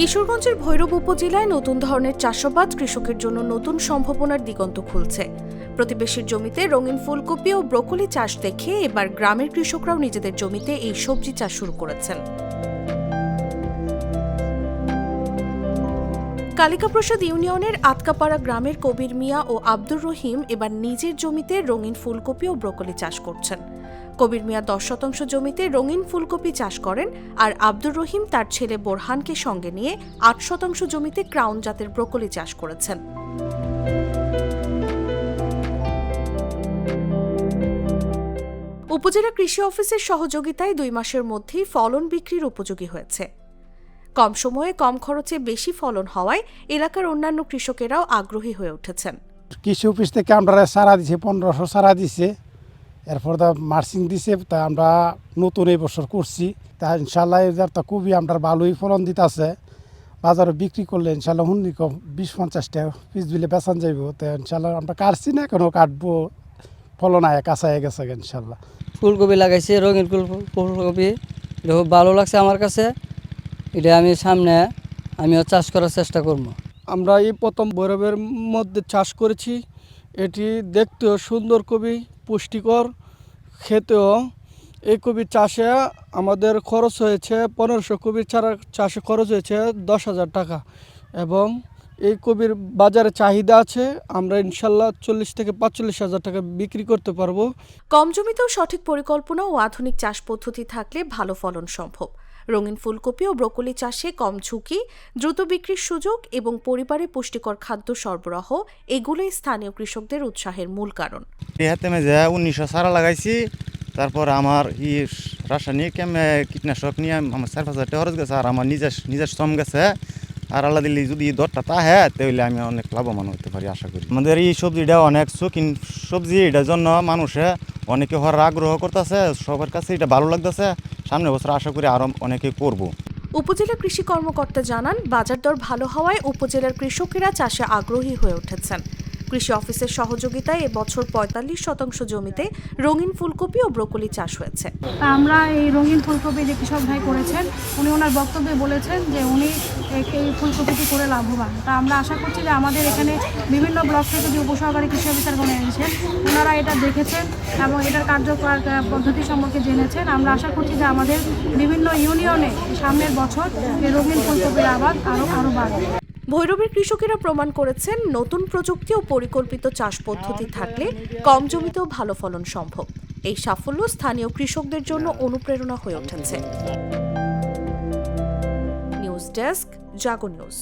কিশোরগঞ্জের ভৈরব উপজেলায় নতুন ধরনের চাষাবাদ কৃষকের জন্য নতুন সম্ভাবনার দিগন্ত খুলছে। প্রতিবেশীর জমিতে রঙিন ফুলকপি ও ব্রোকলি চাষ দেখে এবার গ্রামের কৃষকরাও নিজেদের জমিতে এই সবজি চাষ শুরু করেছেন। কালিকাপ্রসাদ ইউনিয়নের আতকাপাড়া গ্রামের কবির মিয়া ও আব্দুর রহিম এবার নিজের জমিতে রঙিন ফুলকপি ও ব্রোকলি চাষ করছেন। কবির মিয়া 10 শতাংশ জমিতে রঙিন ফুলকপি চাষ করেন, আর আব্দুর রহিম তার ছেলে বোরহানকে সঙ্গে নিয়ে 8 শতাংশ জমিতে ক্রাউন জাতের ব্রোকলি চাষ করেছেন। উপজেলা কৃষি অফিসের সহযোগিতায় 2 মাসের মধ্যেই ফলন বিক্রির উপযোগী হয়েছে। কম সময়ে কম খরচে বেশি ফলন হওয়ায় এলাকার অন্যান্য কৃষকেরাও আগ্রহী হয়ে উঠেছেন। কৃষি অফিস থেকে আমরা সারা দিছে 1500 সারা দিছে, এরপর মার্চিং দিছে। তা আমরা নতুন এই বছর করছি, তা ইনশাল্লাহ এবার তো খুবই আমরা ভালোই ফলন দিতেছে। বাজারে বিক্রি করলে ইনশাল্লাহ 20-50 টাকা পিস দিলে বেচান যাইব। তো ইনশাল্লাহ আমরা কাটছি না, এখনো কাটবো, ফলন আয় কাঁচা হয়ে গেছে ইনশাল্লাহ। ফুলকপি লাগাইছি, রঙিন ফুলকপি, এটা খুব ভালো লাগছে আমার কাছে। এটা আমিও চাষ করার চেষ্টা করব। আমরা এই প্রথম ভৈরবের মধ্যে চাষ করেছি। এটি দেখতেও সুন্দর কপি, পুষ্টিকর, খেতেও। এই কপি চাষে আমাদের খরচ হয়েছে 1500 কপির চাষে খরচ হয়েছে 10,000 টাকা, এবং এই কপির বাজারে চাহিদা আছে। আমরা ইনশাল্লাহ 40 থেকে 45,000 টাকা বিক্রি করতে পারবো। কম জমিতেও সঠিক পরিকল্পনা ও আধুনিক চাষ পদ্ধতি থাকলে ভালো ফলন সম্ভব। রঙিন ফুলকপি ও ব্রোকলি চাষে কম ঝুঁকি, দ্রুত বিক্রির সুযোগ এবং পরিবারে পুষ্টিকর খাদ্য সরবরাহ, এগুলোই স্থানীয় কৃষকদের উৎসাহের মূল কারণ। 1900 সারা লাগাইছি, তারপর আমার রাসায়নিক কীটনাশক নিয়ে আমার 4,000 টাকা খরচ গেছে, আর আমার নিজের শ্রম গেছে। আর আল্লাহ দিল্লি যদি দরটা তাহে তাহলে আমি অনেক লাভবান হতে পারি আশা করি। আমাদের এই সবজিটা অনেক শৌখিন সবজি, এটার জন্য মানুষে অনেকে হওয়ার আগ্রহ করতেছে, সবার কাছে এটা ভালো লাগতেছে। সামনের বছর আশা করি আরো অনেকে করব। উপজেলা কৃষি কর্মকর্তা জানান, বাজার দর ভালো হওয়ায় উপজেলার কৃষকেরা চাষে আগ্রহী হয়ে উঠেছেন। কৃষি অফিসের সহযোগিতায় এবছর 45 শতাংশ জমিতে রঙিন ফুলকপি ও ব্রোকলি চাষ হয়েছে। আমরা এই রঙিন ফুলকপি যে কৃষক ভাই করেছেন, উনি ওনার বক্তব্যে বলেছেন যে উনি এই ফুলকপিটি করে লাভবান। তা আমরা আশা করছি যে আমাদের এখানে বিভিন্ন ব্লক থেকে যে উপসহকারী কৃষি অফিসারগণ এনেছেন, ওনারা এটা দেখেছেন এবং এটার কার্যকর পদ্ধতি সম্পর্কে জেনেছেন। আমরা আশা করছি যে আমাদের বিভিন্ন ইউনিয়নে সামনের বছর এই রঙিন ফুলকপির আবাদ আরও বাড়বে। ভৈরবের কৃষকেরা প্রমাণ করেছেন, নতুন প্রযুক্তি ও পরিকল্পিত চাষ পদ্ধতি থাকলে কম জমিতেও ভালো ফলন সম্ভব। এই সাফল্য স্থানীয় কৃষকদের জন্য অনুপ্রেরণা হয়ে উঠেছে। নিউজ ডেস্ক, জাগো নিউজ।